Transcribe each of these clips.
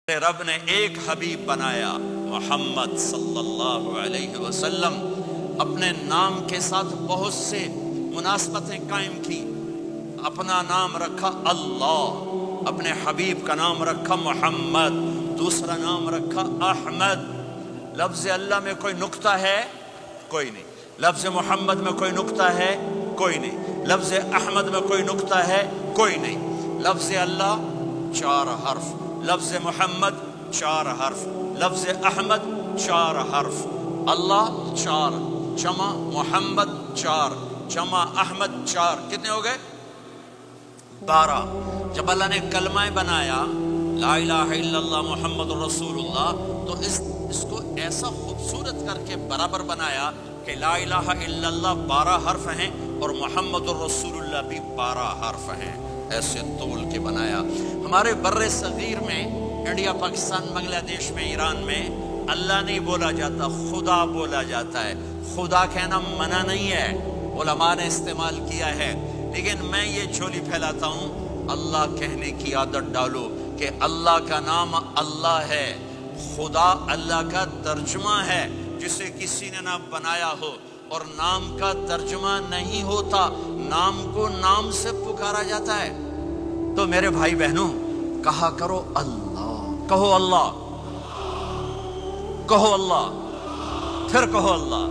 رب نے ایک حبیب بنایا محمد صلی اللہ علیہ وسلم، اپنے نام کے ساتھ بہت سے مناسبتیں قائم کی۔ اپنا نام رکھا اللہ، اپنے حبیب کا نام رکھا محمد، دوسرا نام رکھا احمد۔ لفظ اللہ میں کوئی نکتہ ہے؟ کوئی نہیں۔ لفظ محمد میں کوئی نکتہ ہے؟ کوئی نہیں۔ لفظ احمد میں کوئی نکتہ ہے؟ کوئی نہیں۔ لفظ اللہ 4 حرف، لفظ محمد 4 حرف، لفظ احمد 4 حرف، اللہ 4 جمع محمد 4 جمع احمد 4، کتنے ہو گئے؟ 12۔ جب اللہ نے کلمہ بنایا لا الہ الا اللہ محمد رسول اللہ، تو اس کو ایسا خوبصورت کر کے برابر بنایا کہ لا الہ الا اللہ 12 حرف ہیں اور محمد الرسول اللہ بھی 12 حرف ہیں، ایسے طول کے بنایا۔ ہمارے بر صغیر میں، انڈیا، پاکستان، بنگلہ دیش میں، ایران میں اللہ نہیں بولا جاتا، خدا بولا جاتا ہے۔ خدا کہنا منع نہیں ہے، علماء نے استعمال کیا ہے، لیکن میں یہ جھولی پھیلاتا ہوں، اللہ کہنے کی عادت ڈالو کہ اللہ کا نام اللہ ہے، خدا اللہ کا ترجمہ ہے جسے کسی نے نہ بنایا ہو، اور نام کا ترجمہ نہیں ہوتا، نام کو نام سے پکارا جاتا ہے۔ تو میرے بھائی بہنوں، کہا کرو اللہ، کہو اللہ، کہو اللہ، پھر کہو اللہ۔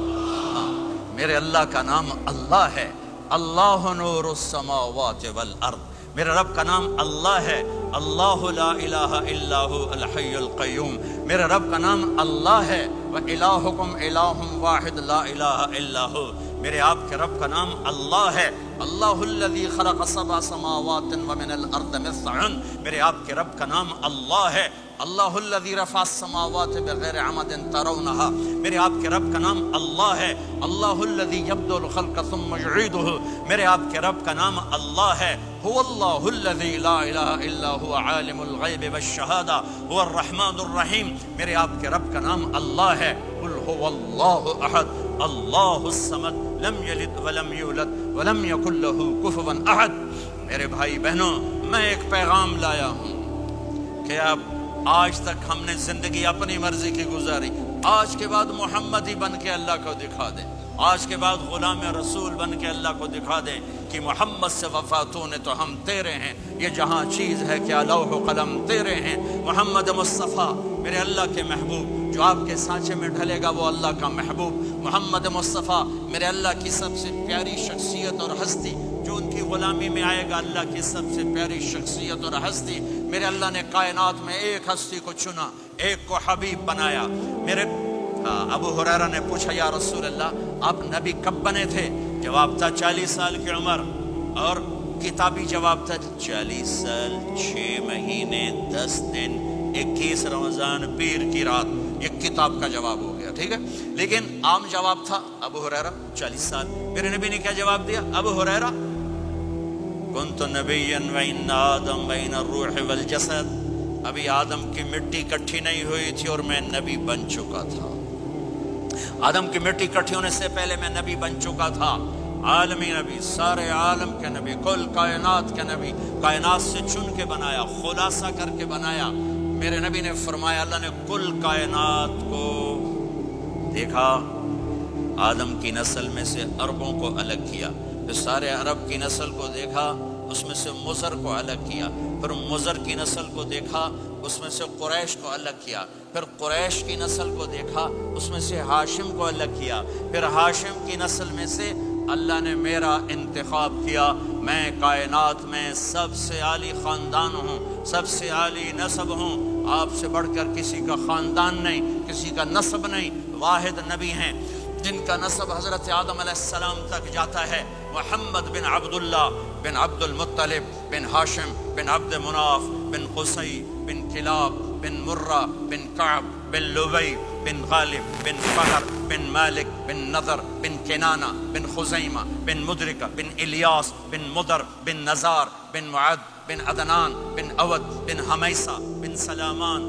ہاں، میرے اللہ کا نام اللہ ہے، اللہ نور السماوات والارض، میرے رب کا نام اللہ ہے، اللہ لا الہ الا هو الحی القیوم، میرے رب کا نام اللہ ہے، وَإِلَٰهُكُمْ إِلَٰهٌ وَاحِدٌ لَا إِلَٰهَ إِلَّا هُوَ، میرے آپ کے رب کا نام اللہ ہے، اللہ الذی خلق 7 سماوات ومن الارض مثلهن، میرے آپ کے رب کا نام اللہ ہے، اللہ الذی رفع السماوات بغیر عمد ترونها، میرے آپ کے رب کا نام اللہ ہے، اللہ الذی یبدأ الخلق ثم یعیدہ، میرے آپ کے رب کا نام اللہ ہے، هو اللہ الذی لا الہ الا هو عالم الغیب والشہادہ هو الرحمن الرحیم، میرے آپ کے رب کا نام اللہ ہے، قل هو اللہ احد اللہ الصمد لم یلد ولم یولد ولم یکن له کفوا احد۔ میرے بھائی بہنوں، میں ایک پیغام لایا ہوں کہ اب آج تک ہم نے زندگی اپنی مرضی کی گزاری، آج کے بعد محمدی بن کے اللہ کو دکھا دیں، آج کے بعد غلام رسول بن کے اللہ کو دکھا دیں کہ محمد سے وفاتوں نے تو ہم تیرے ہیں، یہ جہاں چیز ہے کیا لوح و قلم تیرے ہیں۔ محمد مصطفیٰ میرے اللہ کے محبوب، جو آپ کے سانچے میں ڈھلے گا وہ اللہ کا محبوب۔ محمد مصطفیٰ میرے اللہ کی سب سے پیاری شخصیت اور ہستی، جو ان کی غلامی میں آئے گا اللہ کی سب سے پیاری شخصیت اور ہستی۔ میرے اللہ نے کائنات میں ایک ہستی کو چنا، ایک کو حبیب بنایا۔ میرے ابو ہریرہ نے پوچھا یا رسول اللہ آپ نبی کب بنے تھے؟ جواب تھا 40 سال کی عمر، اور کتابی جواب تھا 40 سال 6 مہینے 10 دن 21 رمضان پیر کی رات، یہ کتاب کا جواب ہو گیا، ٹھیک ہے۔ لیکن عام جواب تھا ابو ہریرہ 40 سال۔ میرے نبی نے کیا جواب دیا؟ ابو ہریرہ کنت نبیا وان آدم بین الروح والجسد، ابھی آدم کی مٹی کٹھی نہیں ہوئی تھی اور میں نبی بن چکا تھا۔ آدم کی مٹی کٹھی ہونے سے پہلے میں نبی بن چکا تھا، عالمی نبی، سارے عالم کے نبی، کل کائنات کے نبی، کائنات سے چن کے بنایا، خلاصہ کر کے بنایا۔ میرے نبی نے فرمایا اللہ نے کل کائنات کو دیکھا، آدم کی نسل میں سے عربوں کو الگ کیا، پھر سارے عرب کی نسل کو دیکھا، اس میں سے مضر کو الگ کیا، پھر مضر کی نسل کو دیکھا، اس میں سے قریش کو الگ کیا، پھر قریش کی نسل کو دیکھا، اس میں سے ہاشم کو الگ کیا، پھر ہاشم کی نسل میں سے اللہ نے میرا انتخاب کیا۔ میں کائنات میں سب سے عالی خاندان ہوں، سب سے عالی نسب ہوں، آپ سے بڑھ کر کسی کا خاندان نہیں، کسی کا نسب نہیں، واحد نبی ہیں جن کا نسب حضرت آدم علیہ السلام تک جاتا ہے، محمد بن عبداللہ بن عبد المطلب بن ہاشم بن عبد مناف بن قصی بن کلاب بن مرہ بن کعب بن لبی بن غالب بن فہر بن مالک بن نضر بن کنانہ بن خزیمہ بن مدرکہ بن الیاس بن مدر بن نزار بن معد بن عدنان بن اود بن حمیسہ بن سلامان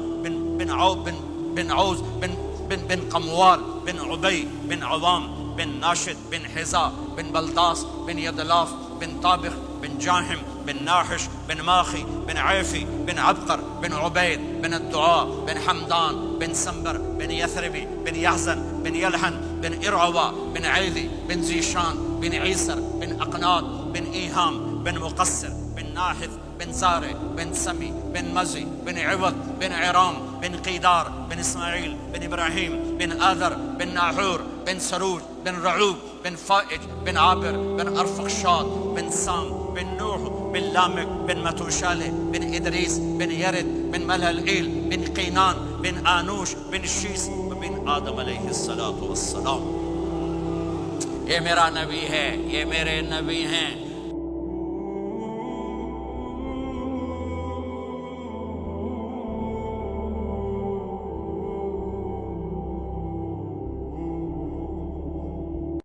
بن عوز بن قموال بن عبی بن عوام بن ناشد بن حزا بن بلداس بن یدلاف بن طابخ بن جاہم بن ناحش بن ماخي بن عيفي بن عبقر بن عبيد بن الدعاء بن حمدان بن سنبر بن يثربي بن يحزن بن يلحن بن إرعوى بن عيذي بن زيشان بن عيسر بن أقناط بن إيهام بن مقصر بن ناحث بن زارع بن سمي بن مزي بن عوض بن عرام بن قيدار بن إسماعيل بن إبراهيم بن آذر بن ناحور بن سروج بن رعوب بن فائج بن عابر بن أرفخشاد بن سام بن نوح بن لامك بن متوشالة بن إدريس بن يرد بن ملهلئيل بن قينان بن آنوش بن شيس بن آدم علیہ الصلاۃ والسلام. یہ میرا نبی ہے، یہ میرے نبی ہیں.